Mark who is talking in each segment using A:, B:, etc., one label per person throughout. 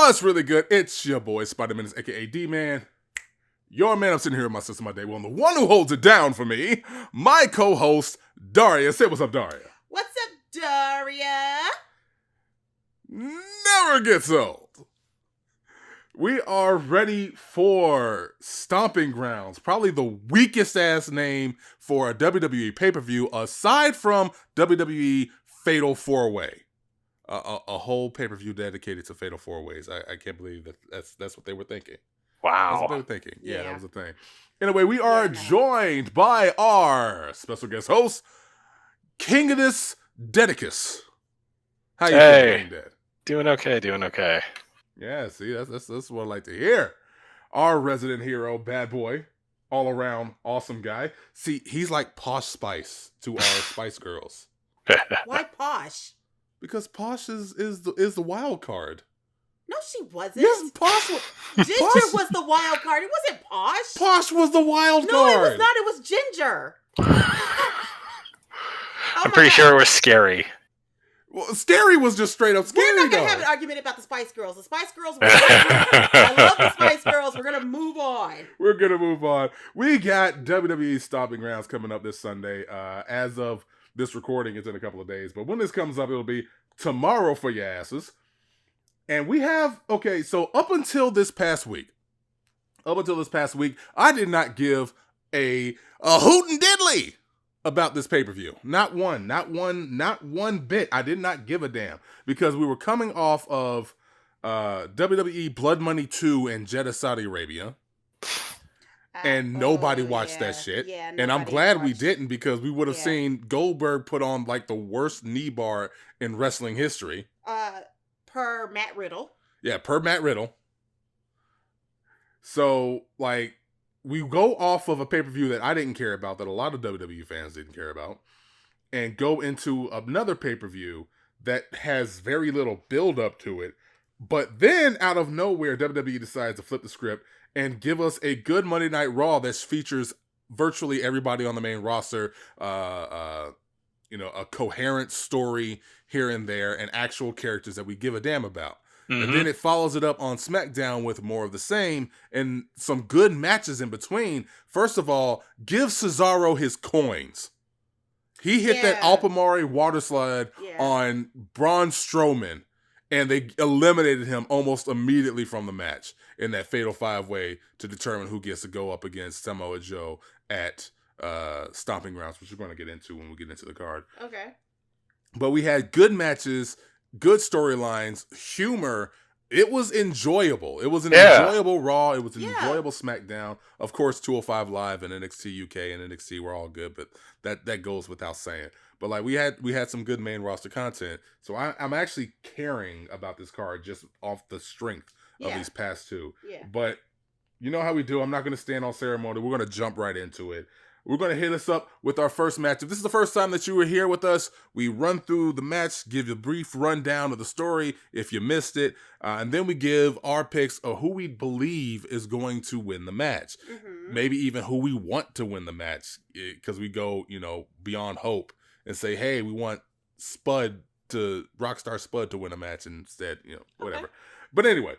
A: What's really good? It's your boy, Spider-Man, aka D-Man. Your man, I'm sitting here with my sister, my day one, the one who holds it down for me, my co-host, Daria. Say what's up, Daria.
B: What's up, Daria?
A: Never gets old. We are ready for Stomping Grounds, probably the weakest ass name for a WWE pay-per-view aside from WWE Fatal 4-Way. A whole pay-per-view dedicated to Fatal 4-Ways. I can't believe that's what they were thinking.
C: Wow.
A: That's what they were thinking. Yeah, that was the thing. Anyway, we are joined by our special guest host, Kingadus Dedicus. How you feeling, Dad?
C: Doing okay.
A: Yeah, see, that's what I like to hear. Our resident hero, bad boy, all around awesome guy. See, he's like Posh Spice to our Spice Girls.
B: Why Posh?
A: Because Posh is the wild card.
B: No, she wasn't.
A: Yes, Posh.
B: Ginger was the wild card. It wasn't Posh.
A: Posh was the wild card.
B: No, it was not. It was Ginger.
C: I'm pretty sure it was Scary.
A: Well, Scary was just straight up Scary.
B: We're not going to have an argument about the Spice Girls. The Spice Girls were I love the Spice Girls. We're going to move on.
A: We got WWE Stomping Grounds coming up this Sunday. As of this recording, it's in a couple of days. But when this comes up, it'll be tomorrow for your asses. And we have, so up until this past week, I did not give a hoot and diddly about this pay-per-view. Not one bit. I did not give a damn because we were coming off of WWE Blood Money 2 in Jeddah, Saudi Arabia. And nobody watched that shit. Yeah, and I'm glad we didn't because we would have seen Goldberg put on like the worst knee bar in wrestling history.
B: Per Matt Riddle.
A: Yeah, per Matt Riddle. So, like, we go off of a pay-per-view that I didn't care about, that a lot of WWE fans didn't care about, and go into another pay-per-view that has very little build-up to it. But then, out of nowhere, WWE decides to flip the script and give us a good Monday Night Raw that features virtually everybody on the main roster, a coherent story here and there, and actual characters that we give a damn about. Mm-hmm. And then it follows it up on SmackDown with more of the same and some good matches in between. First of all, give Cesaro his coins. He hit that Alpamari water slide on Braun Strowman, and they eliminated him almost immediately from the match in that Fatal 5-Way to determine who gets to go up against Samoa Joe at Stomping Grounds, which we're going to get into when we get into the card.
B: Okay.
A: But we had good matches, good storylines, humor. It was enjoyable. It was an enjoyable Raw. It was an enjoyable SmackDown. Of course, 205 Live and NXT UK and NXT were all good, but that goes without saying. But like we had some good main roster content. So I'm actually caring about this card just off the strength of these past two. Yeah. But you know how we do. I'm not going to stand on ceremony. We're going to jump right into it. We're going to hit us up with our first match. If this is the first time that you were here with us, we run through the match, give you a brief rundown of the story if you missed it, and then we give our picks of who we believe is going to win the match. Mm-hmm. Maybe even who we want to win the match, because we go, beyond hope and say, hey, we want Rockstar Spud to win a match instead, whatever. Okay. But anyway,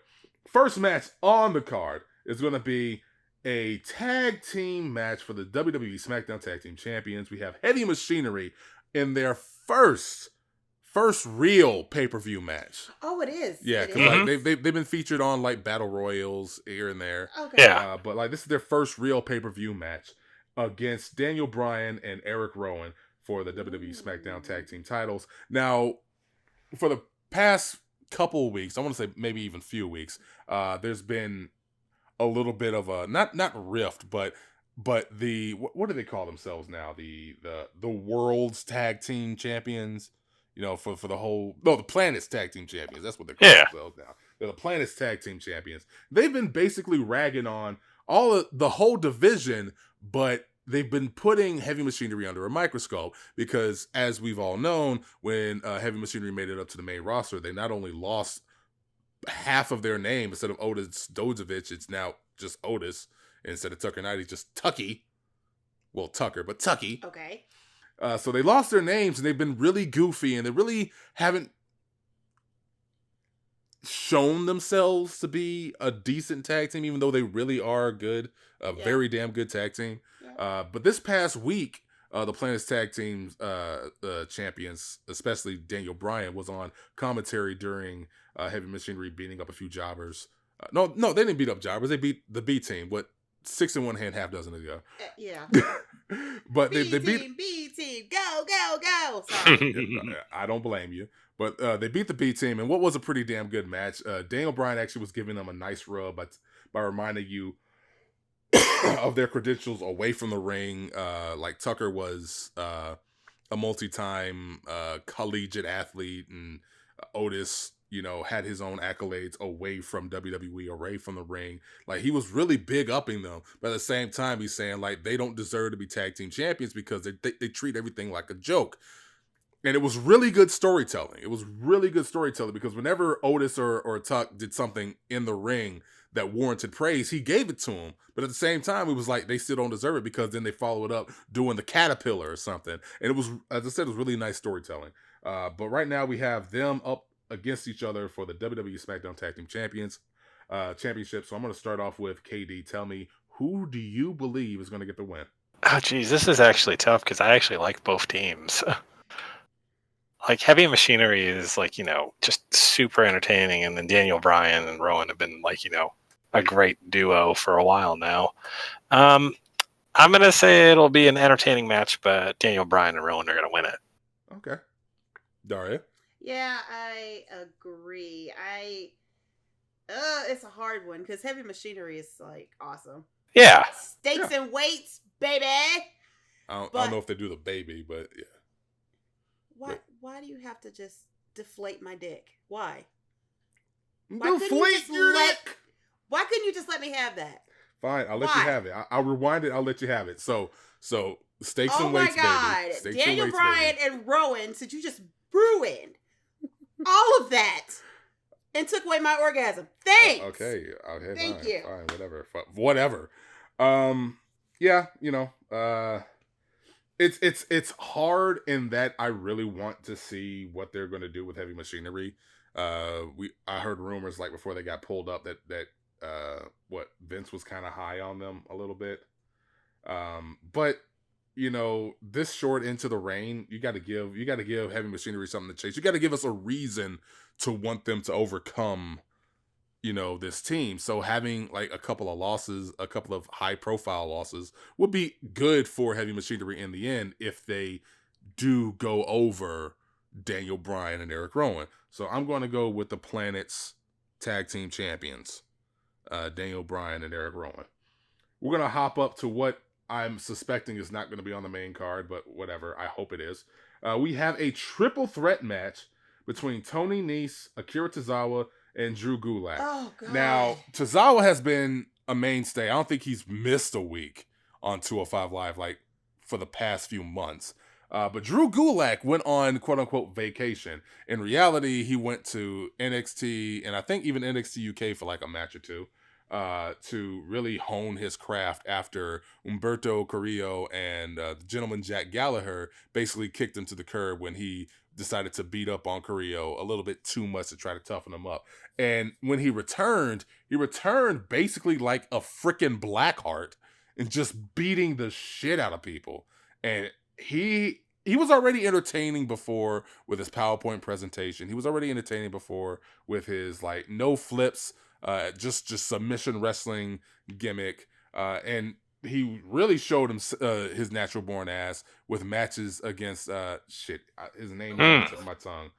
A: first match on the card is going to be a tag team match for the WWE SmackDown Tag Team Champions. We have Heavy Machinery in their first real pay-per-view match.
B: Oh, it is.
A: Yeah, because like they've been featured on like battle royals here and there.
B: Okay.
C: Yeah.
A: But like this is their first real pay-per-view match against Daniel Bryan and Eric Rowan for the WWE SmackDown Tag Team titles. Now, for the past couple weeks, I want to say maybe even few weeks, there's been a little bit of a not rift, but the what do they call themselves now? The world's tag team champions, for the planet's tag team champions. That's what they're calling themselves now. They're the planet's tag team champions. They've been basically ragging on the whole division, but they've been putting Heavy Machinery under a microscope because, as we've all known, when Heavy Machinery made it up to the main roster, they not only lost half of their name. Instead of Otis Dozovich, it's now just Otis. Instead of Tucker Knight, he's just Tucky. Well, Tucker, but Tucky.
B: Okay.
A: So they lost their names, and they've been really goofy, and they really haven't shown themselves to be a decent tag team, even though they really are good, very damn good tag team.
B: Yeah.
A: But this past week, the Planet's tag team champions, especially Daniel Bryan, was on commentary during Heavy Machinery beating up a few jobbers. No, they didn't beat up jobbers. They beat the B team. What, 6 in one hand, half dozen ago.
B: Yeah.
A: But they beat
B: B team, go. Sorry.
A: I don't blame you. But they beat the B team, and what was a pretty damn good match. Daniel Bryan actually was giving them a nice rub by reminding you of their credentials away from the ring. Like Tucker was a multi-time collegiate athlete, and Otis, had his own accolades away from WWE, away from the ring. Like, he was really big upping them, but at the same time, he's saying like they don't deserve to be tag team champions because they treat everything like a joke. And it was really good storytelling. Because whenever Otis or Tuck did something in the ring that warranted praise, he gave it to him. But at the same time, it was like they still don't deserve it because then they follow it up doing the caterpillar or something. And it was, as I said, it was really nice storytelling. But right now we have them up against each other for the WWE SmackDown Tag Team Championship. So I'm going to start off with KD. Tell me, who do you believe is going to get the win?
C: Oh, geez, this is actually tough because I actually like both teams. Like, Heavy Machinery is, like, just super entertaining, and then Daniel Bryan and Rowan have been, like, a great duo for a while now. I'm going to say it'll be an entertaining match, but Daniel Bryan and Rowan are going to win it.
A: Okay. Daria?
B: Yeah, I agree. It's a hard one because Heavy Machinery is, like, awesome.
C: Yeah.
B: Stakes and weights, baby!
A: I don't know if they do the baby, but yeah.
B: Why do you have to just deflate my dick? Why?
A: Deflate your dick?
B: Why couldn't you just let me have that?
A: Fine, I'll let you have it. I'll rewind it. I'll let you have it. So stakes and weights, baby.
B: Oh my God, Daniel Bryan and Rowan, since you just ruined all of that and took away my orgasm. Thanks.
A: Okay.
B: Thank you.
A: Fine. Whatever. Yeah. It's hard in that I really want to see what they're going to do with Heavy Machinery. I heard rumors like before they got pulled up that Vince was kind of high on them a little bit. But this short into the rain, you got to give Heavy Machinery something to chase. You got to give us a reason to want them to overcome this team. So having like a couple of losses, a couple of high profile losses would be good for Heavy Machinery in the end if they do go over Daniel Bryan and Eric Rowan. So I'm going to go with the Planet's tag team champions, Daniel Bryan and Eric Rowan. We're going to hop up to what I'm suspecting is not going to be on the main card, but whatever. I hope it is. We have a triple threat match between Tony Nese, Akira Tozawa, and Drew Gulak.
B: Oh, God.
A: Now, Tozawa has been a mainstay. I don't think he's missed a week on 205 Live, like, for the past few months. But Drew Gulak went on, quote-unquote, vacation. In reality, he went to NXT, and I think even NXT UK for, like, a match or two, to really hone his craft after Humberto Carrillo and the gentleman Jack Gallagher basically kicked him to the curb when he decided to beat up on Carrillo a little bit too much to try to toughen him up. And when he returned basically like a freaking Blackheart and just beating the shit out of people. And he was already entertaining before with his PowerPoint presentation. He was already entertaining before with his like no flips, just submission wrestling gimmick. And he really showed him his natural born ass with matches against his name is on the tip of my tongue.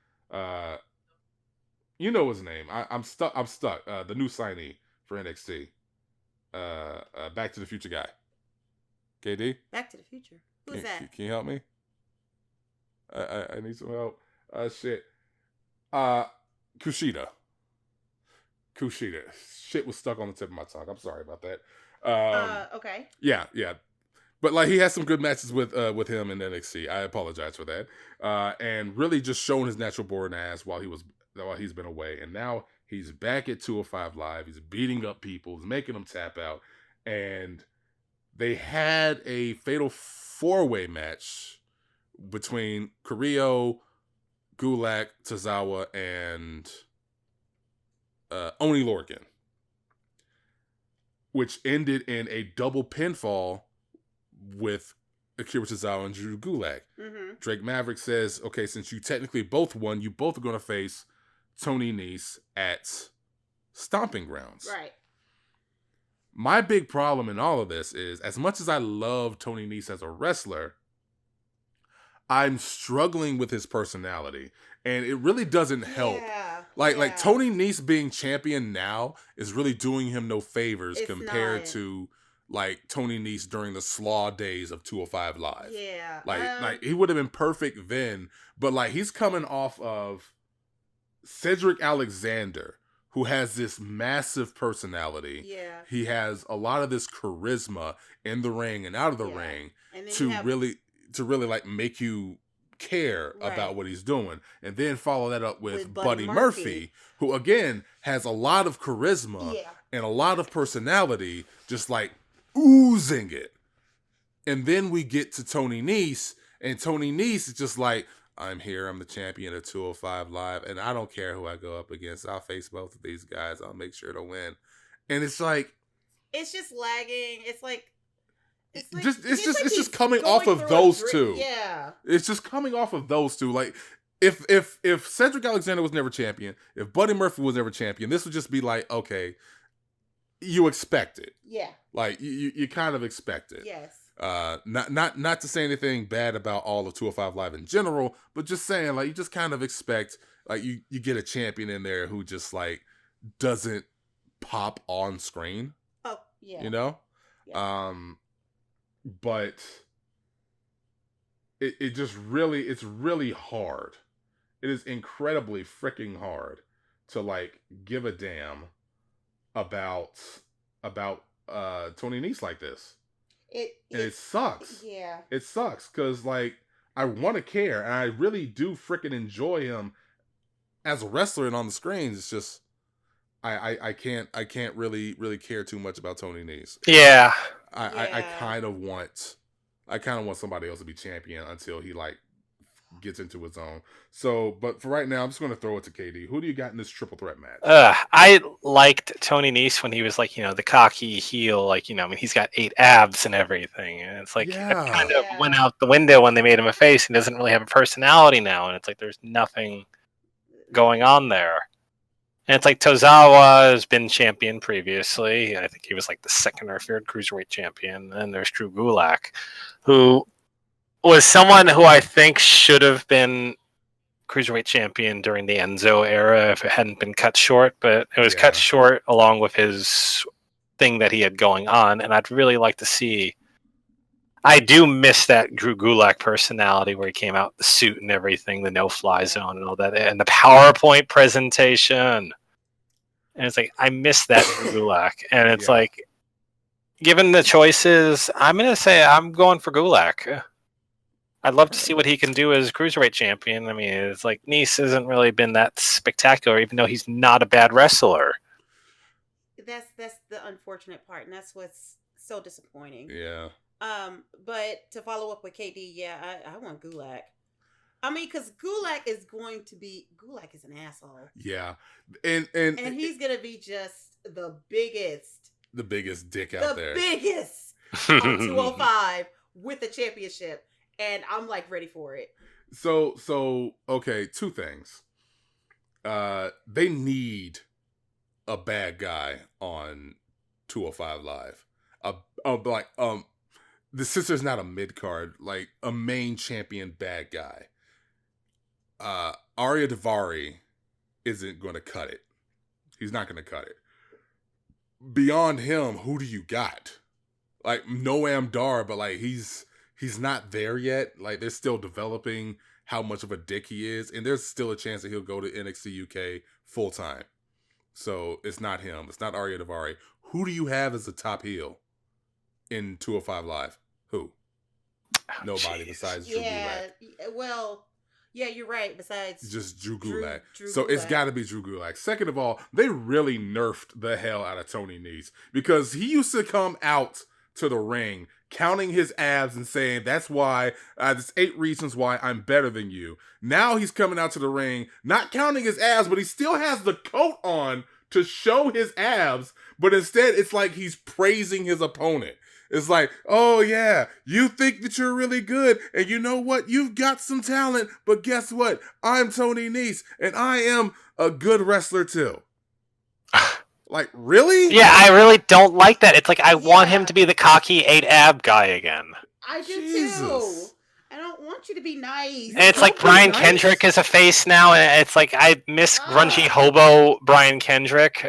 A: You know his name. I'm stuck. The new signee for NXT. Back to the Future guy. KD?
B: Back to the Future. Who's that?
A: Can you help me? I need some help. Kushida. Shit was stuck on the tip of my tongue. I'm sorry about that.
B: Okay.
A: Yeah. But like he has some good matches with him in NXT. I apologize for that. And really just showing his natural born ass while he's been away. And now he's back at 205 Live. He's beating up people. He's making them tap out. And they had a fatal 4-way match between Carrillo, Gulak, Tozawa, and Oni Lorcan, which ended in a double pinfall with Akira Tozawa and Drew Gulak.
B: Mm-hmm.
A: Drake Maverick says, okay, since you technically both won, you both are going to face Tony Nese at Stomping Grounds.
B: Right.
A: My big problem in all of this is, as much as I love Tony Nese as a wrestler, I'm struggling with his personality, and it really doesn't help. Like Tony Nese being champion now is really doing him no favors compared to like Tony Nese during the slaw days of 205 Live.
B: Yeah.
A: Like he would have been perfect then, but like he's coming off of Cedric Alexander, who has this massive personality.
B: Yeah.
A: He has a lot of this charisma in the ring and out of the ring to really like make you care about what he's doing. And then follow that up with Buddy Murphy, who again has a lot of charisma and a lot of personality, just like oozing it. And then we get to Tony Nese, and Tony Nese is just like, I'm here, I'm the champion of 205 Live, and I don't care who I go up against. I'll face both of these guys. I'll make sure to win. And it's like,
B: it's just lagging. It's
A: just coming off of those two.
B: Yeah.
A: It's just coming off of those two. Like, if Cedric Alexander was never champion, if Buddy Murphy was never champion, this would just be like, okay, you expect it.
B: Yeah.
A: Like you kind of expect it.
B: Yes.
A: Not to say anything bad about all of 205 Live in general, but just saying, like, you just kind of expect, like, you get a champion in there who just like doesn't pop on screen.
B: Oh, yeah.
A: You know?
B: Yeah.
A: But it just really, it's really hard. It is incredibly freaking hard to like give a damn about Tony Nese like this. It sucks.
B: Yeah.
A: It sucks because like I want to care and I really do freaking enjoy him as a wrestler and on the screens. It's just I can't really care too much about Tony Nese.
C: Yeah.
A: I kind of want somebody else to be champion until he like gets into his own. So, but for right now, I'm just going to throw it to KD. Who do you got in this triple threat match?
C: I liked Tony Nese when he was like, the cocky heel, like, I mean, he's got 8 abs and everything. And it's like, it kind of went out the window when they made him a face. He doesn't really have a personality now. And it's like, there's nothing going on there. And it's like Tozawa has been champion previously. I think he was like the 2nd or 3rd cruiserweight champion. And there's Drew Gulak, who was someone who I think should have been cruiserweight champion during the Enzo era if it hadn't been cut short. But it was cut short along with his thing that he had going on. And I'd really like to see... I do miss that Drew Gulak personality where he came out the suit and everything, the no-fly zone and all that, and the PowerPoint presentation. And it's like, I miss that Drew Gulak. And it's like, given the choices, I'm going to say I'm going for Gulak. I'd love to see what he can do as Cruiserweight champion. I mean, it's like Nese hasn't really been that spectacular, even though he's not a bad wrestler.
B: That's the unfortunate part, and that's what's so disappointing.
A: Yeah.
B: But to follow up with KD, I want Gulak. I mean, because Gulak is an asshole.
A: Yeah, and
B: he's gonna be just the biggest
A: dick out there,
B: the biggest on 205 with the championship, and I'm like ready for it.
A: So okay, 2 things. They need a bad guy on 205 Live. The sister's not a mid-card, like a main champion bad guy. Arya Daivari isn't going to cut it. He's not going to cut it. Beyond him, who do you got? Like, Noam Dar, but like he's not there yet. Like, they're still developing how much of a dick he is, and there's still a chance that he'll go to NXT UK full time. So it's not him. It's not Arya Daivari. Who do you have as the top heel in 205 Live? Who? Nobody besides Drew Gulak.
B: Well, yeah, you're right. Besides
A: just Drew Gulak.
B: Drew
A: so
B: Gulak.
A: It's got to be Drew Gulak. Second of all, they really nerfed the hell out of Tony Nese because he used to come out to the ring counting his abs and saying, that's why, there's 8 reasons why I'm better than you. Now he's coming out to the ring, not counting his abs, but he still has the coat on to show his abs, but instead it's like he's praising his opponent. It's like, oh yeah, you think that you're really good, and you know what? You've got some talent, but guess what? I'm Tony Nese, and I am a good wrestler too. Like, really?
C: Yeah, I really don't like that. It's like I want him to be the cocky 8-ab guy again.
B: I do too. I don't want you to be nice.
C: And it's like Brian Kendrick is a face now, and it's like I miss grungy hobo Brian Kendrick.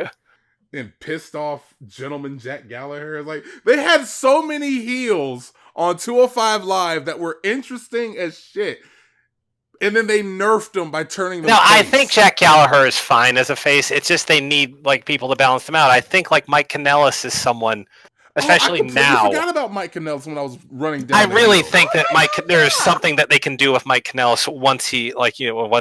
A: And pissed off gentleman Jack Gallagher. Like, they had so many heels on 205 Live that were interesting as shit. And then they nerfed them by turning them face.
C: I think Jack Gallagher is fine as a face. It's just they need like people to balance them out. I think like Mike Kanellis is someone, especially now.
A: I forgot about Mike Kanellis when I was running down.
C: I really think that there's something that they can do with Mike Kanellis once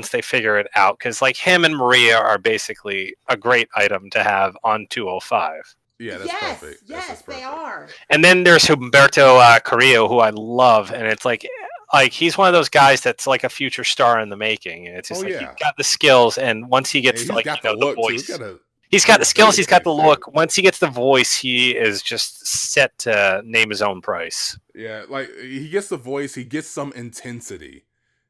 C: they figure it out. Because like him and Maria are basically a great item to have on 205.
A: Yeah, that's perfect.
B: Yes, they are.
C: And then there's Humberto Carrillo, who I love, and it's like he's one of those guys that's like a future star in the making. And it's just he's got the skills, and once he gets the voice, he's got the skills, he's got the look. Once he gets the voice, he is just set to name his own price.
A: Yeah, like he gets the voice, he gets some intensity.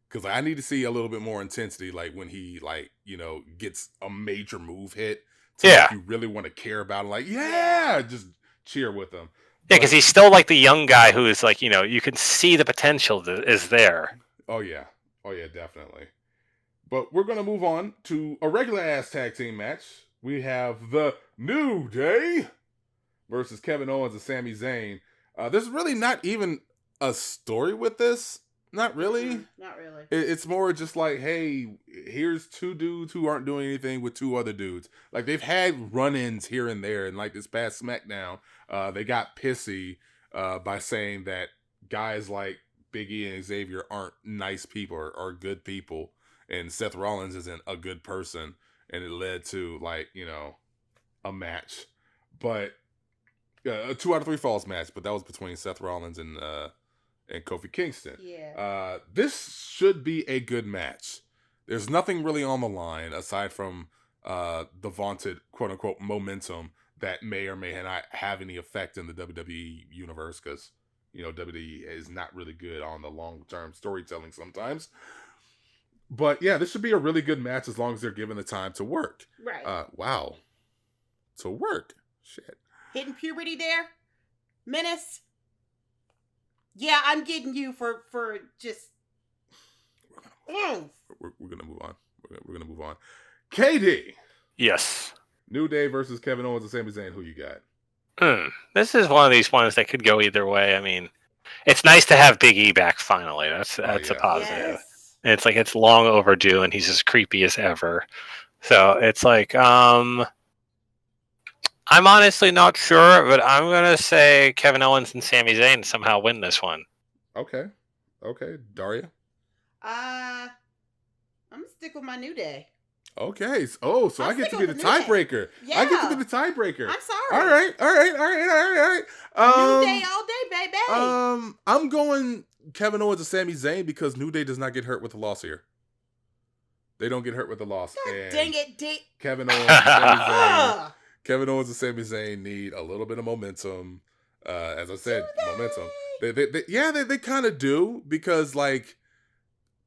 A: Because I need to see a little bit more intensity, like when he gets a major move hit. So you really want to care about it, like just cheer with him.
C: Yeah, because he's still like the young guy who is like, you can see the potential that is there.
A: Oh yeah, definitely. But we're gonna move on to a regular ass tag team match. We have the New Day versus Kevin Owens and Sami Zayn. There's really not even a story with this. Not really.
B: Not really.
A: It's more just like, hey, here's two dudes who aren't doing anything with two other dudes. Like, they've had run-ins here and there, and like this past SmackDown, they got pissy by saying that guys like Big E and Xavier aren't nice people or good people, and Seth Rollins isn't a good person, and it led to a match. But a 2 out of 3 falls match, but that was between Seth Rollins and Kofi Kingston.
B: Yeah.
A: This should be a good match. There's nothing really on the line aside from the vaunted quote unquote momentum that may or may not have any effect in the WWE universe, because WWE is not really good on the long-term storytelling sometimes. But yeah, this should be a really good match as long as they're given the time to work.
B: Right.
A: Wow. To work. Shit.
B: Hitting puberty there? Menace? Yeah, I'm getting you for just...
A: We're going to move on. We're going to move on. KD.
C: Yes.
A: New Day versus Kevin Owens and Sami Zayn. Who you got?
C: This is one of these ones that could go either way. I mean, it's nice to have Big E back finally. That's a positive.
B: Yes.
C: And it's like it's long overdue, and he's as creepy as ever. So it's like, I'm honestly not sure, but I'm gonna say Kevin Owens and Sami Zayn somehow win this one.
A: Okay, Daria.
B: I'm gonna stick with my New Day.
A: Okay. So I get to be the tiebreaker.
B: Yeah.
A: I get to be the tiebreaker.
B: I'm sorry.
A: All right.
B: New Day all day, baby.
A: I'm going Kevin Owens and Sami Zayn because New Day does not get hurt with the loss here. They don't get hurt with the loss.
B: God dang it,
A: Kevin Owens and Sami Zayn. Kevin Owens and Sami Zayn need a little bit of momentum. As I said, momentum. They kind of do, because like,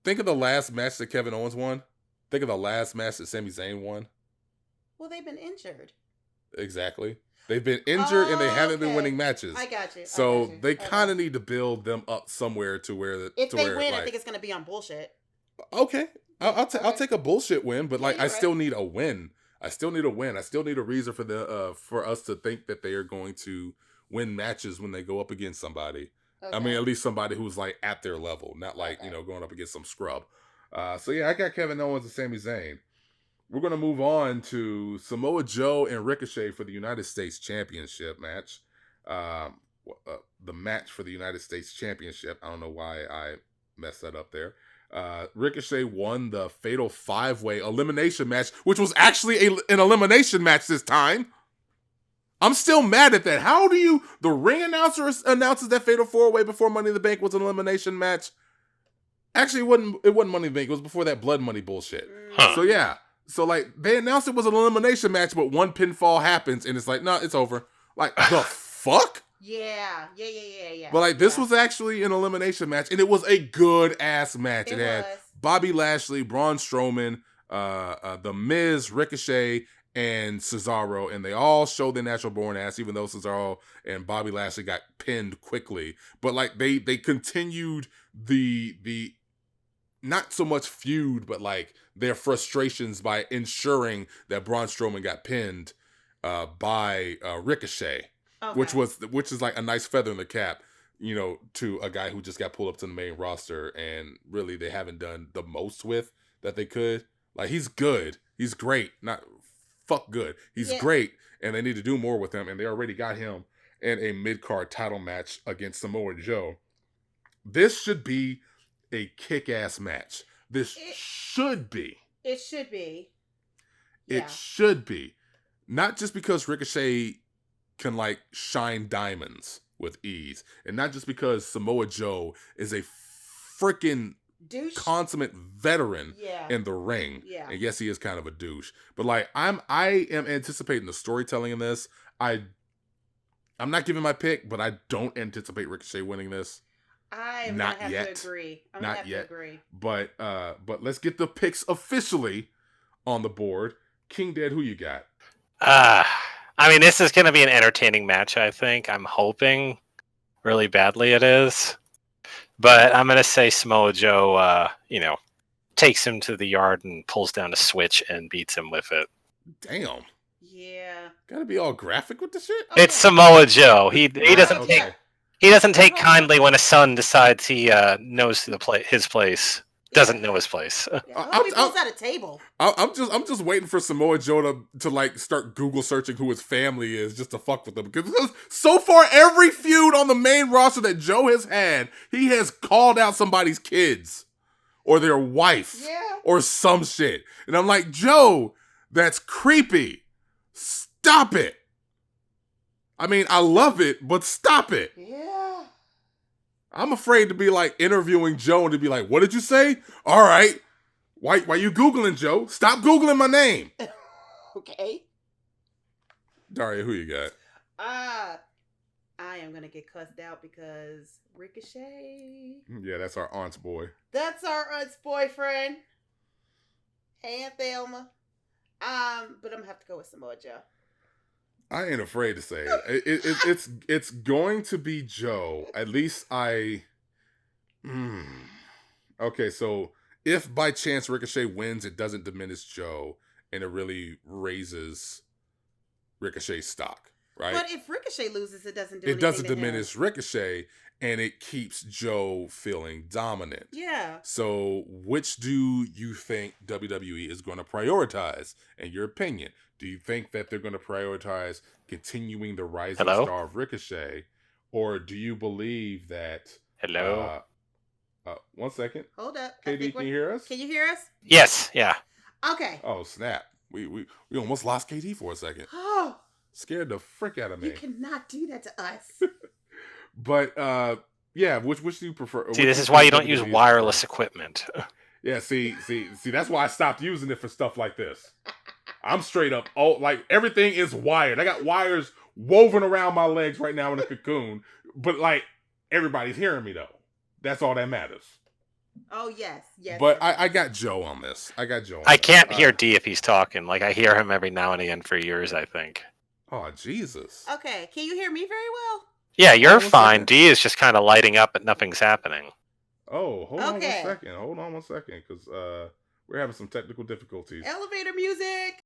A: think of the last match that Kevin Owens won. Think of the last match that Sami Zayn won.
B: Well, they've been injured.
A: Exactly. They've been injured and they haven't been winning matches.
B: I got you.
A: So they kind of need to build them up somewhere to where
B: if they win, I think it's going to be on bullshit.
A: Okay. I'll take a bullshit win, but like I still need a win. I still need a win. I still need a reason for us to think that they are going to win matches when they go up against somebody. Okay. I mean, at least somebody who's like at their level, not like, going up against some scrub. So yeah, I got Kevin Owens and Sami Zayn. We're going to move on to Samoa Joe and Ricochet for the United States Championship match. The match for the United States Championship. I don't know why I messed that up there. Ricochet won the Fatal 5-Way elimination match, which was actually an elimination match this time. I'm still mad at that. How do the ring announcer announces that Fatal 4-Way before Money in the Bank was an elimination match? Actually, it wasn't Money in the Bank. It was before that Blood Money bullshit.
C: Huh.
A: So yeah. So, like, they announced it was an elimination match, but one pinfall happens, and it's like, no, it's over. Like, the fuck?
B: Yeah.
A: But, like, this was actually an elimination match, and it was a good-ass match. It had Bobby Lashley, Braun Strowman, The Miz, Ricochet, and Cesaro, and they all showed their natural-born ass, even though Cesaro and Bobby Lashley got pinned quickly. But, like, they continued the not so much feud, but, like, their frustrations by ensuring that Braun Strowman got pinned by Ricochet, which is like a nice feather in the cap, you know, to a guy who just got pulled up to the main roster, and really they haven't done the most with that they could. Like, he's good, he's great, not fuck good, he's great, and they need to do more with him, and they already got him in a mid-card title match against Samoa Joe. This should be a kick-ass match. It should be.
B: It should be.
A: It should be. Not just because Ricochet can, like, shine diamonds with ease. And not just because Samoa Joe is a freaking consummate veteran in the ring. Yeah. And yes, he is kind of a douche. But, like, I am anticipating the storytelling in this. I'm not giving my pick, but I don't anticipate Ricochet winning this.
B: I'm not gonna have to agree. I'm not yet. To agree.
A: But let's get the picks officially on the board. King Dead, who you got?
C: I mean, this is gonna be an entertaining match, I think. I'm hoping really badly it is. But I'm gonna say Samoa Joe takes him to the yard and pulls down a switch and beats him with it.
A: Damn.
B: Yeah.
A: Gotta be all graphic with the shit?
C: Okay. It's Samoa Joe. He doesn't take He doesn't take kindly when a son decides he knows his place. Doesn't know his place.
B: Yeah, he pulls out a table.
A: I'm just waiting for Samoa Joe to like start Google searching who his family is just to fuck with them, because so far every feud on the main roster that Joe has had, he has called out somebody's kids or their wife or some shit, and I'm like, Joe, that's creepy. Stop it. I mean, I love it, but stop it.
B: Yeah.
A: I'm afraid to be like interviewing Joe and to be like, what did you say? All right. Why you Googling, Joe? Stop Googling my name.
B: Okay.
A: Daria, who you got?
B: I am going to get cussed out because Ricochet.
A: Yeah, that's our aunt's boy.
B: That's our aunt's boyfriend. Hey, Aunt Thelma. But I'm going to have to go with Samoa Joe.
A: I ain't afraid to say it. It's going to be Joe. At least I. Okay, so if by chance Ricochet wins, it doesn't diminish Joe, and it really raises Ricochet's stock, right?
B: But if Ricochet loses, it doesn't do
A: it
B: anything
A: doesn't
B: to
A: diminish
B: him.
A: Ricochet, and it keeps Joe feeling dominant.
B: Yeah.
A: So which do you think WWE is going to prioritize, in your opinion? Do you think that they're going to prioritize continuing the rising star of Ricochet, or do you believe that...
C: Hello?
A: 1 second.
B: Hold up.
A: KD, can you hear us?
B: Can you hear us?
C: Yes, yeah.
B: Okay.
A: Oh, snap. We almost lost KD for a second.
B: Oh.
A: Scared the frick out of me.
B: You cannot do that to us.
A: But, yeah, which do you prefer?
C: See, this is why you don't use wireless equipment.
A: Yeah, see, that's why I stopped using it for stuff like this. I'm straight up, like, everything is wired. I got wires woven around my legs right now in a cocoon. But, like, everybody's hearing me, though. That's all that matters.
B: Oh, yes.
A: But I got Joe on this.
C: I can't hear D if he's talking. Like, I hear him every now and again for years, I think.
A: Oh, Jesus.
B: Okay, can you hear me very well?
C: Yeah, you're fine. D is just kind of lighting up, but nothing's happening.
A: Oh, hold on 1 second. Hold on 1 second, because we're having some technical difficulties.
B: Elevator music!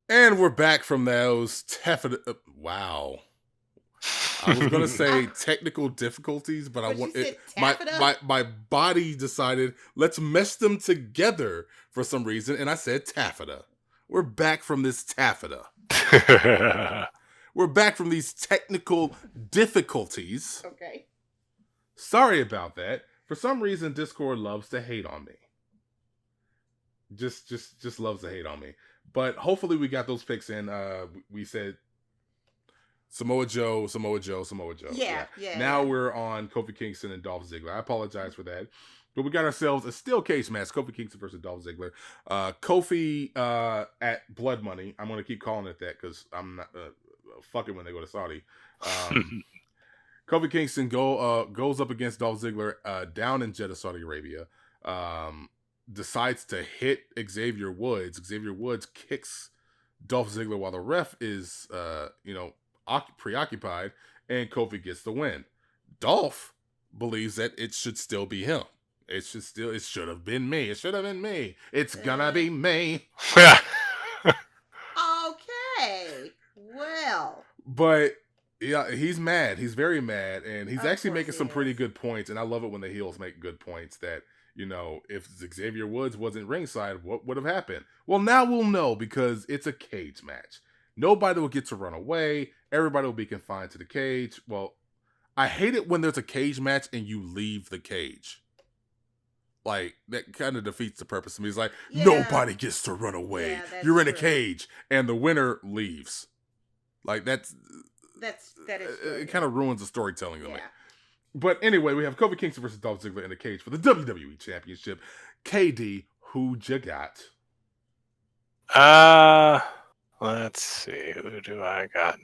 A: And we're back from those wow. I was gonna say technical difficulties, but my body decided let's mesh them together for some reason, and I said taffeta. We're back from this taffeta. We're back from these technical difficulties.
B: Okay.
A: Sorry about that. For some reason, Discord loves to hate on me. Just loves to hate on me. But hopefully we got those picks in. We said Samoa Joe.
B: Yeah.
A: Now we're on Kofi Kingston and Dolph Ziggler. I apologize for that. But we got ourselves a steel cage match. Kofi Kingston versus Dolph Ziggler. Kofi at Blood Money. I'm going to keep calling it that because I'm not fucking when they go to Saudi. Kofi Kingston goes up against Dolph Ziggler down in Jeddah, Saudi Arabia. Decides to hit Xavier Woods. Xavier Woods kicks Dolph Ziggler while the ref is, preoccupied, and Kofi gets the win. Dolph believes that it should still be him. It should have been me. It should have been me. It's gonna be me.
B: Okay. Well.
A: But yeah, he's mad. He's very mad, and he's actually making some pretty good points. And I love it when the heels make good points. That if Xavier Woods wasn't ringside, what would have happened? Well, now we'll know because it's a cage match. Nobody will get to run away. Everybody will be confined to the cage. Well, I hate it when there's a cage match and you leave the cage. Like, that kind of defeats the purpose of me. It's like, nobody gets to run away.
B: Yeah,
A: you're in a cage, and the winner leaves. Like, that is it kind of ruins the storytelling to me. But anyway, we have Kofi Kingston versus Dolph Ziggler in the cage for the WWE Championship. KD, who you got?
C: Let's see. Who do I got?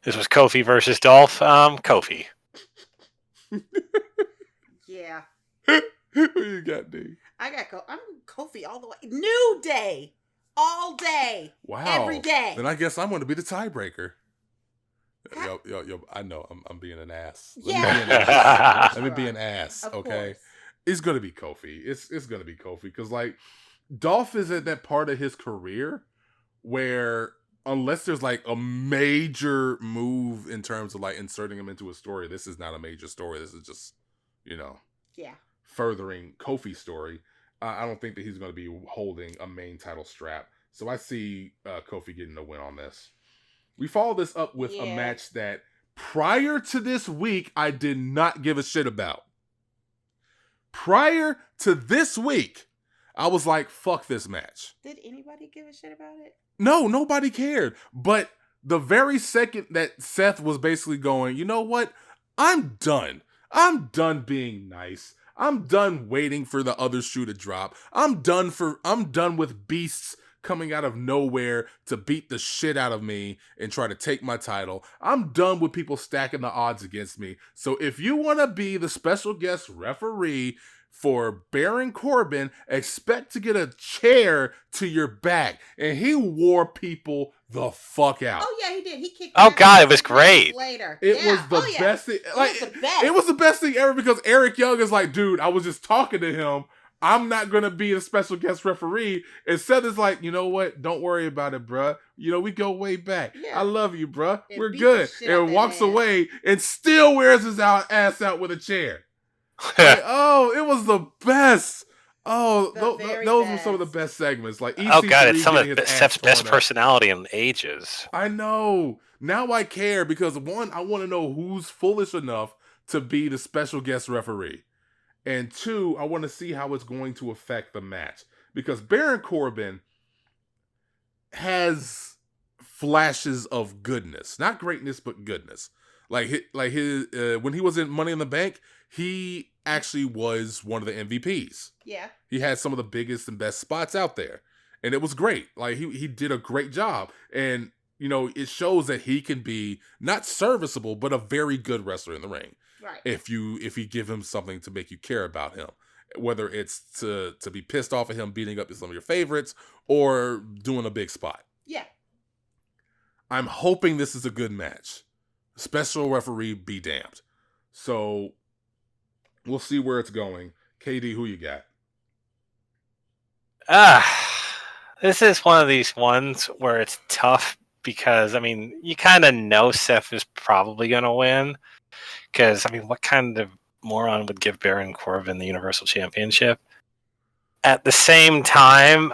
C: This was Kofi versus Dolph. Kofi.
B: Yeah.
A: Who you got, D?
B: I'm Kofi all the way. New Day. All day.
A: Wow.
B: Every day.
A: Then I guess I'm going to be the tiebreaker. Yo, I know I'm being an ass. Let me be an ass, okay? It's going to be Kofi. It's going to be Kofi because, like, Dolph is at that part of his career where unless there's, like, a major move in terms of, like, inserting him into a story, this is not a major story. This is just, furthering Kofi's story. I don't think that he's going to be holding a main title strap. So I see Kofi getting a win on this. We follow this up with a match that prior to this week, I did not give a shit about. Prior to this week, I was like, fuck this match.
B: Did anybody give a shit about it?
A: No, nobody cared. But the very second that Seth was basically going, you know what? I'm done. I'm done being nice. I'm done waiting for the other shoe to drop. I'm done with beasts coming out of nowhere to beat the shit out of me and try to take my title. I'm done with people stacking the odds against me. So if you want to be the special guest referee for Baron Corbin, expect to get a chair to your back. And he wore people the fuck out.
B: Oh yeah, he did. He kicked.
C: Oh god, it was great.
B: Later,
A: it was the best thing. Like it was the best thing ever because Eric Young is like, dude, I was just talking to him. I'm not gonna be a special guest referee. And Seth is like, you know what? Don't worry about it, bruh. We go way back. Yeah. I love you, bruh. We're good. And walks away and still wears his ass out with a chair. Like, oh, it was the best. Oh, those were some of the best segments. Like,
C: oh god, it's some of Seth's best personality in ages.
A: I know. Now I care because one, I want to know who's foolish enough to be the special guest referee. And two, I want to see how it's going to affect the match. Because Baron Corbin has flashes of goodness. Not greatness, but goodness. Like his when he was in Money in the Bank, he actually was one of the MVPs.
B: Yeah.
A: He had some of the biggest and best spots out there. And it was great. Like, he did a great job. And, it shows that he can be not serviceable, but a very good wrestler in the ring.
B: Right.
A: If you give him something to make you care about him, whether it's to be pissed off at him beating up some of your favorites or doing a big spot.
B: Yeah.
A: I'm hoping this is a good match. Special referee be damned. So we'll see where it's going. KD, who you got?
C: This is one of these ones where it's tough because, you kind of know Seth is probably going to win. Because, what kind of moron would give Baron Corbin the Universal Championship? At the same time,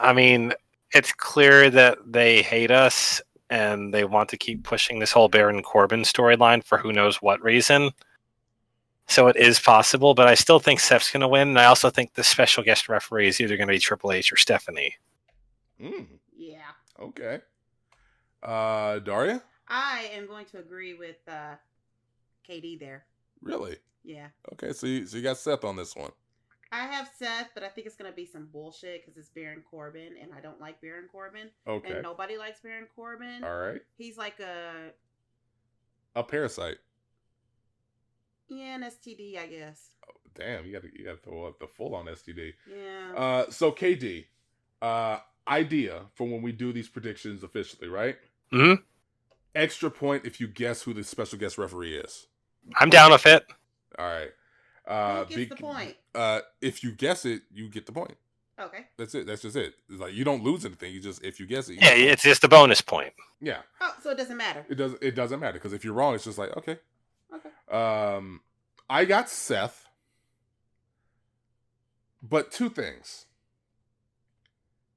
C: it's clear that they hate us and they want to keep pushing this whole Baron Corbin storyline for who knows what reason. So it is possible, but I still think Seth's going to win. And I also think the special guest referee is either going to be Triple H or Stephanie.
B: Yeah.
A: Okay. Daria?
B: I am going to agree with KD there.
A: Really?
B: Yeah.
A: Okay, so you got Seth on this one.
B: I have Seth, but I think it's going to be some bullshit because it's Baron Corbin, and I don't like Baron Corbin.
A: Okay.
B: And nobody likes Baron Corbin.
A: All right.
B: He's like
A: a parasite.
B: Yeah, an STD, I guess.
A: Oh, damn, you got to throw up the full on STD.
B: Yeah.
A: So KD, idea for when we do these predictions officially, right?
C: Mm-hmm.
A: Extra point if you guess who the special guest referee is.
C: I'm down with it.
A: All right.
B: Who gets the point?
A: If you guess it, you get the point.
B: Okay.
A: That's it. That's just it. It's like you don't lose anything. You just if you guess it.
C: Yeah, it's just a bonus point.
A: Yeah.
B: Oh, so it doesn't matter.
A: It doesn't matter because if you're wrong, it's just like okay.
B: Okay.
A: I got Seth, but two things.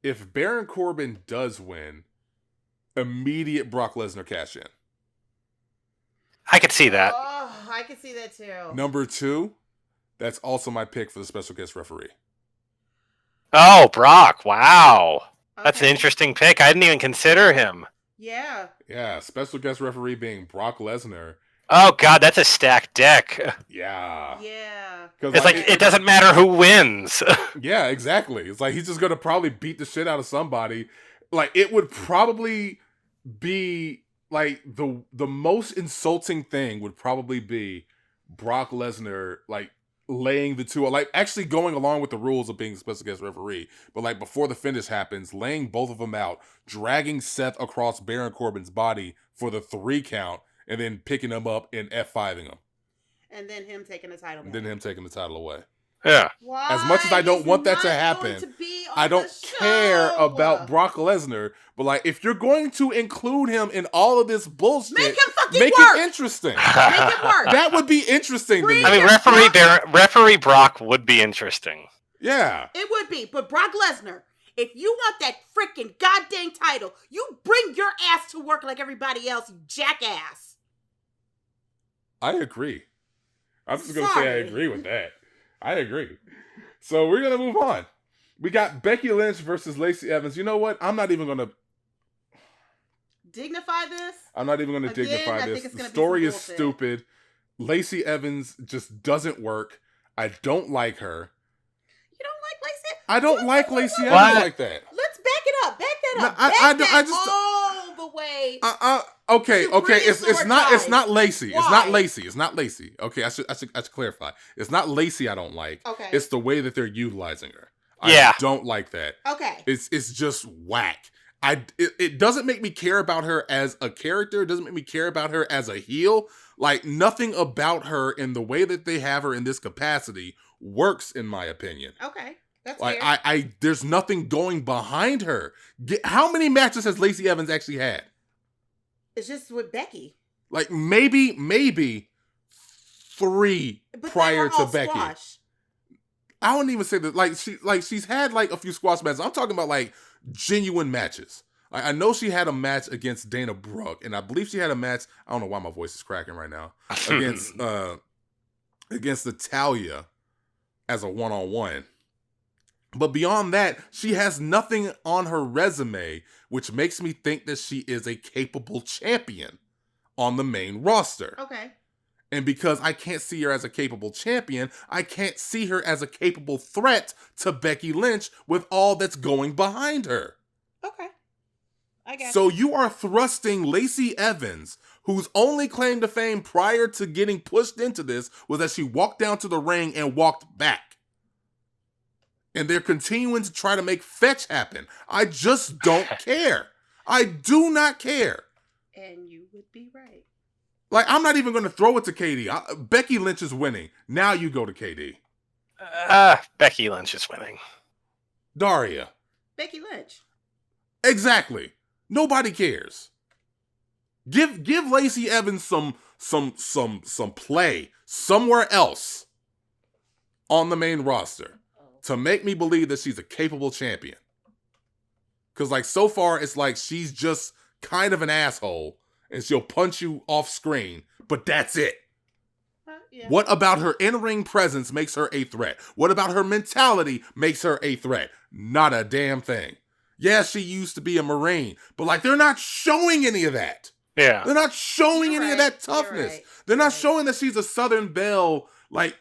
A: If Baron Corbin does win, immediate Brock Lesnar cash in.
C: I could see that.
B: Oh, I can see that too.
A: Number two, that's also my pick for the special guest referee.
C: Oh, Brock. Wow.
B: Okay.
C: That's an interesting pick. I didn't even consider him.
B: Yeah.
A: Yeah, special guest referee being Brock Lesnar.
C: Oh, God, that's a stacked deck.
A: Yeah.
B: Yeah.
C: It's like it doesn't matter who wins.
A: Yeah, exactly. It's like he's just going to probably beat the shit out of somebody. Like, it would probably be, like, the most insulting thing would probably be Brock Lesnar, like, laying the two, like, actually going along with the rules of being the special guest referee, but, like, before the finish happens, laying both of them out, dragging Seth across Baron Corbin's body for the 3 count, and then picking him up and F5ing him.
B: And then him taking the title back.
A: And then him taking the title away.
C: Yeah.
B: Why?
A: As much as I don't want that to
B: He's not
A: happen,
B: going to be on
A: I don't
B: the
A: care
B: show.
A: about Brock Lesnar, but like if you're going to include him in all of this bullshit,
B: Make him fucking
A: make
B: work.
A: it interesting.
B: Make it work.
A: That would be interesting to
B: Bring
A: me.
C: I mean, referee Brock would be interesting.
A: Yeah.
B: It would be, but Brock Lesnar, if you want that freaking goddamn title, you bring your ass to work like everybody else, you jackass.
A: I agree. I'm just going to say I agree with that. I agree. So we're going to move on. We got Becky Lynch versus Lacey Evans. You know what? I'm not even going to
B: dignify this.
A: I'm not even going to dignify this. The story is stupid. Lacey Evans just doesn't work. I don't like her.
B: You don't like Lacey?
A: I don't like Lacey Evans like that.
B: Let's back it up. Back that up.
A: I
B: Back
A: just
B: all the way.
A: Okay. It's not Lacey.
B: Why?
A: It's not Lacey. It's not Lacey. Okay, I should clarify. It's not Lacey I don't like.
B: Okay.
A: It's the way that they're utilizing her.
C: Yeah.
A: I don't like that.
B: Okay.
A: It's just whack. It doesn't make me care about her as a character. It doesn't make me care about her as a heel. Like nothing about her in the way that they have her in this capacity works in my opinion.
B: Okay. That's
A: like
B: fair.
A: there's nothing going behind her. How many matches has Lacey Evans actually had?
B: It's just with Becky.
A: Like maybe 3
B: But
A: prior to Becky.
B: Squash.
A: I wouldn't even say that. She's had like a few squash matches. I'm talking about like genuine matches. Like I know she had a match against Dana Brooke, and I believe she had a match. I don't know why my voice is cracking right now. Against Natalia as a 1-on-1. But beyond that, she has nothing on her resume, which makes me think that she is a capable champion on the main roster.
B: Okay.
A: And because I can't see her as a capable champion, I can't see her as a capable threat to Becky Lynch with all that's going behind her.
B: Okay. I got
A: So you are thrusting Lacey Evans, whose only claim to fame prior to getting pushed into this was that she walked down to the ring and walked back. And they're continuing to try to make fetch happen. I just don't care. I do not care.
B: And you would be right.
A: Like, I'm not even going to throw it to KD. Becky Lynch is winning. Now you go to KD.
C: Becky Lynch is winning.
A: Daria.
B: Becky Lynch.
A: Exactly. Nobody cares. Give Lacey Evans some play somewhere else on the main roster to make me believe that she's a capable champion. Because, like, so far, it's like she's just kind of an asshole and she'll punch you off screen, but that's it.
B: Yeah.
A: What about her in-ring presence makes her a threat? What about her mentality makes her a threat? Not a damn thing. Yeah, she used to be a Marine, but like they're not showing any of that.
C: Yeah.
A: They're not showing
B: You're
A: any of
B: right.
A: that toughness.
B: You're right.
A: They're
B: You're
A: not
B: right.
A: showing that she's a Southern Belle, like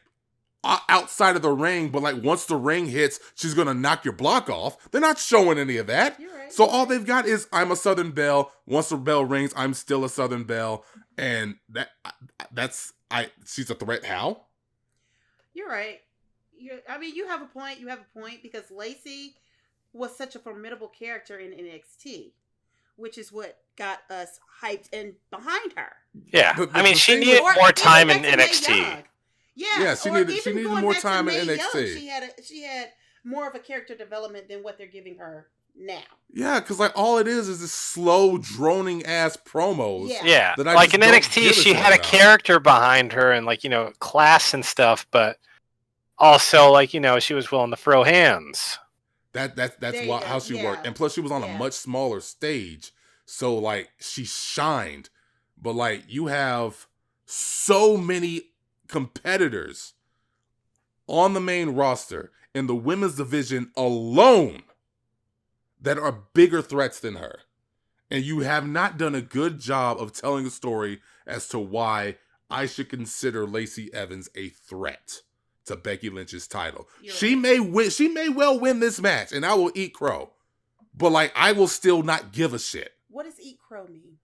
A: outside of the ring, but like once the ring hits, she's gonna knock your block off. They're not showing any of that.
B: You're right.
A: So all they've got is I'm a Southern Belle. Once the bell rings, I'm still a Southern Belle, and she's a threat. How?
B: You're right. I mean, you have a point. You have a point because Lacey was such a formidable character in NXT, which is what got us hyped and behind her.
C: Yeah.
A: The
C: I mean, she
A: thing
C: needed
A: with-
C: more time
B: Even
C: in
B: back to Mae
C: NXT.
B: Young.
A: Yeah, she
B: or
A: needed
B: even going
A: more
B: back to
A: time in
B: Mae
A: NXT.
B: Young, she had more of a character development than what they're giving her now.
A: Yeah, because like all it is this slow, droning ass promos.
B: Yeah.
C: Yeah.
A: That I
C: Like
A: just
C: in
A: don't
C: NXT,
A: give a
C: she
A: shit
C: had a
A: about.
C: character behind her and like, class and stuff, but also like, she was willing to throw hands.
A: That's
B: There you go.
A: how she worked,
B: Yeah.
A: and plus she was on a
B: Yeah.
A: much smaller stage, so like she shined. But like you have so many competitors on the main roster in the women's division alone that are bigger threats than her, and you have not done a good job of telling a story as to why I should consider Lacey Evans a threat to Becky Lynch's title.
B: You're
A: She
B: right.
A: may win. She may well win this match, and I will eat crow. But like, I will still not give a shit.
B: What does eat crow mean?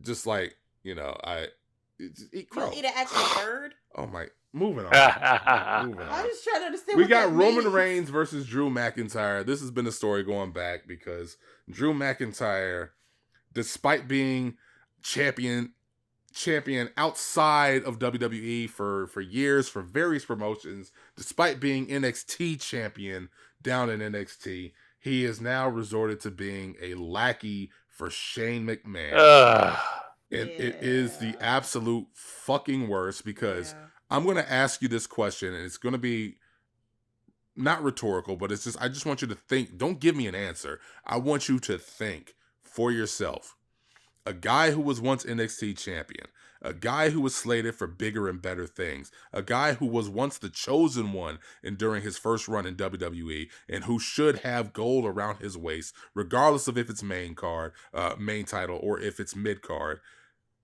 A: Just like just eat crow.
B: You eat an actual bird?
A: Oh my! Moving on. Moving
B: I'm
A: on.
B: just trying to understand.
A: We
B: what
A: got
B: that
A: Roman
B: means.
A: Reigns versus Drew McIntyre. This has been a story going back because Drew McIntyre, despite being champion outside of WWE for years, for various promotions, despite being NXT champion down in NXT, he is now resorted to being a lackey for Shane McMahon. And it is the absolute fucking worst because I'm going to ask you this question, and it's going to be not rhetorical, but it's just, I just want you to think. Don't give me an answer. I want you to think for yourself. A guy who was once NXT champion, a guy who was slated for bigger and better things, a guy who was once the chosen one during his first run in WWE, and who should have gold around his waist, regardless of if it's main title, or if it's mid card.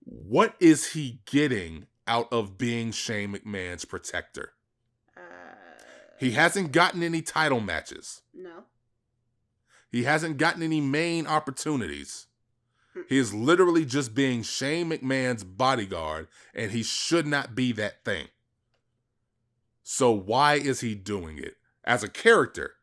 A: What is he getting out of being Shane McMahon's protector? He hasn't gotten any title matches.
B: No.
A: He hasn't gotten any main opportunities. He is literally just being Shane McMahon's bodyguard, and he should not be that thing. So why is he doing it? As a character,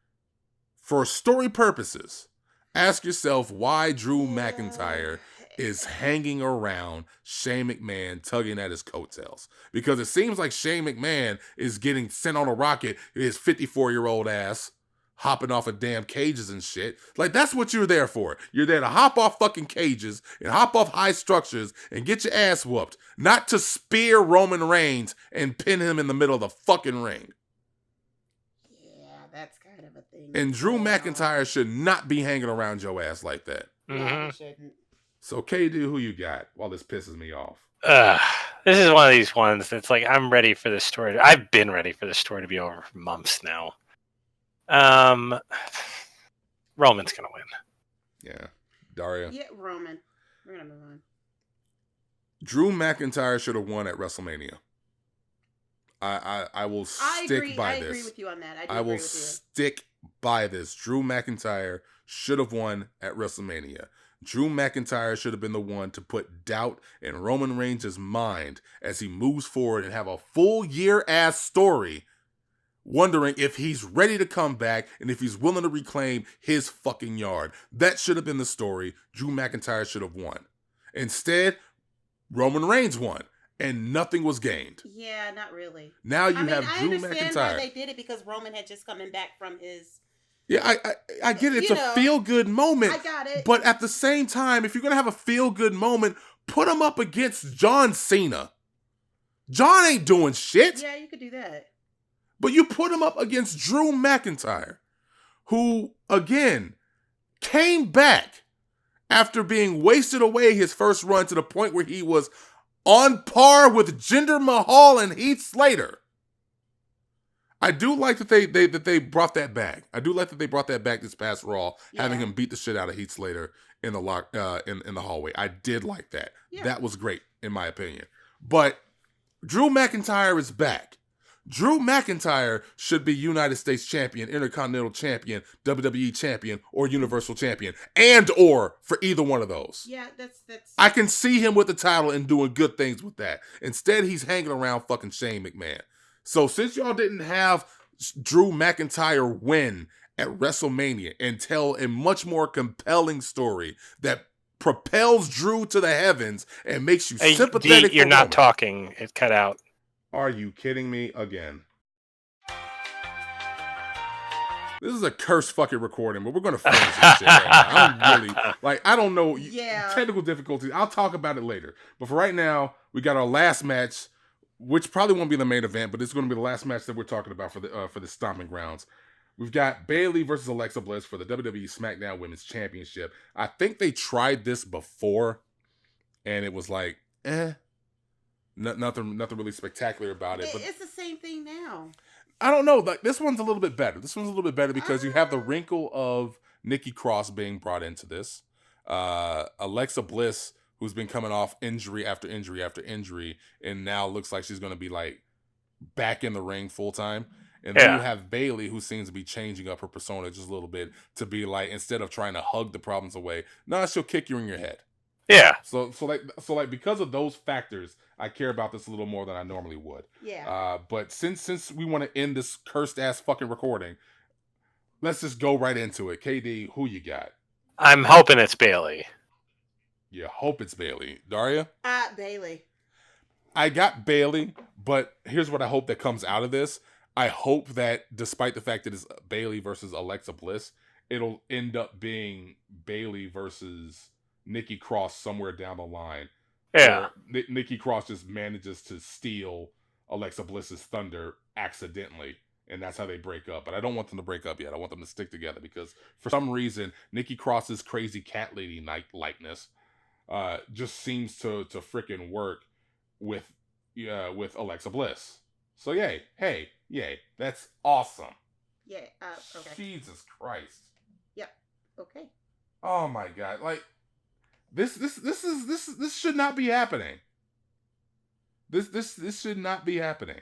A: for story purposes, ask yourself why Drew McIntyre is hanging around Shane McMahon, tugging at his coattails. Because it seems like Shane McMahon is getting sent on a rocket, his 54-year-old ass, hopping off of damn cages and shit. Like, that's what you're there for. You're there to hop off fucking cages and hop off high structures and get your ass whooped. Not to spear Roman Reigns and pin him in the middle of the fucking ring.
B: Yeah, that's kind of a thing.
A: And Drew McIntyre should not be hanging around your ass like that.
B: No, he shouldn't.
A: So, KD, who you got while this pisses me off?
C: This is one of these ones that's like, I'm ready for this story. I've been ready for this story to be over for months now. Roman's going to win.
A: Yeah. Daria?
B: Yeah, Roman. We're going to move on.
A: Drew McIntyre should have won at WrestleMania. I will stick by this.
B: I agree with you on that.
A: I will stick by this. Drew McIntyre should have won at WrestleMania. Drew McIntyre should have been the one to put doubt in Roman Reigns' mind as he moves forward and have a full year-ass story, wondering if he's ready to come back and if he's willing to reclaim his fucking yard. That should have been the story. Drew McIntyre should have won. Instead, Roman Reigns won, and nothing was gained.
B: Yeah, not really.
A: Now you have
B: I
A: Drew
B: understand
A: McIntyre.
B: why they did it, because Roman had just coming back from his...
A: Yeah, I get it. It's a feel-good moment.
B: I got it.
A: But at the same time, if you're going to have a feel-good moment, put him up against John Cena. John ain't doing shit.
B: Yeah, you could do that.
A: But you put him up against Drew McIntyre, who, again, came back after being wasted away his first run to the point where he was on par with Jinder Mahal and Heath Slater. I do like that they brought that back. I do like that they brought that back this past Raw, having him beat the shit out of Heath Slater in the in the hallway. I did like that. Yeah. That was great, in my opinion. But Drew McIntyre is back. Drew McIntyre should be United States Champion, Intercontinental Champion, WWE Champion, or Universal Champion, or for either one of those.
B: Yeah, that's.
A: I can see him with the title and doing good things with that. Instead, he's hanging around fucking Shane McMahon. So since y'all didn't have Drew McIntyre win at WrestleMania and tell a much more compelling story that propels Drew to the heavens and makes you sympathetic.
C: You're not talking. It cut out.
A: Are you kidding me again? This is a cursed fucking recording, but we're going to finish this shit right now. I'm really, I don't know. Technical difficulties. I'll talk about it later. But for right now, we got our last match, which probably won't be the main event, but it's going to be the last match that we're talking about for the Stomping Grounds. We've got Bayley versus Alexa Bliss for the WWE SmackDown Women's Championship. I think they tried this before, and it was like, nothing really spectacular about it. But
B: it's the same thing now.
A: I don't know. Like, this one's a little bit better. This one's a little bit better because you have the wrinkle of Nikki Cross being brought into this. Alexa Bliss, who's been coming off injury after injury after injury, and now looks like she's going to be back in the ring full time. And then you have Bayley, who seems to be changing up her persona just a little bit to be instead of trying to hug the problems away, she'll kick you in your head.
C: Yeah.
A: So because of those factors, I care about this a little more than I normally would.
B: Yeah.
A: But since we want to end this cursed ass fucking recording, let's just go right into it. KD, who you got?
C: I'm hoping it's Bayley.
A: You hope it's Bayley. Daria?
B: Bayley.
A: I got Bayley, but here's what I hope that comes out of this. I hope that despite the fact that it's Bayley versus Alexa Bliss, it'll end up being Bayley versus Nikki Cross somewhere down the line.
C: Yeah.
A: Nikki Cross just manages to steal Alexa Bliss's thunder accidentally, and that's how they break up. But I don't want them to break up yet. I want them to stick together because for some reason, Nikki Cross's crazy cat lady likeness just seems to frickin' work with Alexa Bliss. So yay, that's awesome.
B: Yeah. Okay.
A: Jesus Christ.
B: Yep. Okay.
A: Oh my God! This should not be happening. This should not be happening.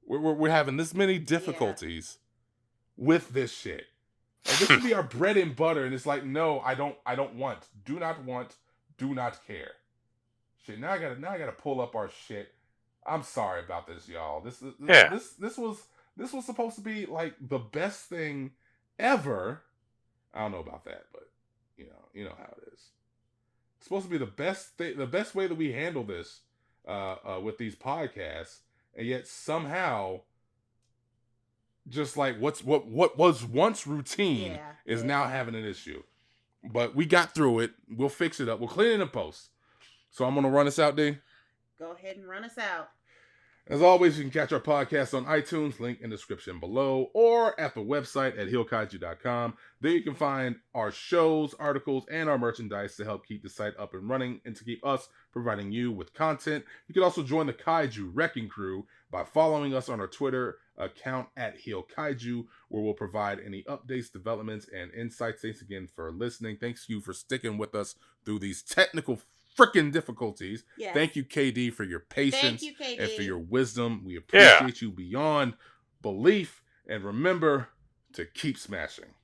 A: We're having this many difficulties with this shit. This should be our bread and butter, and it's no, I don't want, do not care. Shit, now I gotta pull up our shit. I'm sorry about this, y'all. This was supposed to be the best thing ever. I don't know about that, but you know how it is. It's supposed to be the best way that we handle this with these podcasts, and yet somehow, just what was once routine is now having an issue. But we got through it. We'll fix it up. We'll clean it in post. So I'm gonna run us out, D.
B: Go ahead and run us out.
A: As always, you can catch our podcast on iTunes, link in the description below, or at the website at HEELKAIJU.com. There you can find our shows, articles, and our merchandise to help keep the site up and running and to keep us providing you with content. You can also join the Kaiju Wrecking Crew by following us on our Twitter account at HEELKAIJU, where we'll provide any updates, developments, and insights. Thanks again for listening. Thanks you for sticking with us through these technical freaking difficulties. Yes. Thank you, KD, for your patience and for your wisdom. We appreciate you beyond belief. And remember to keep smashing.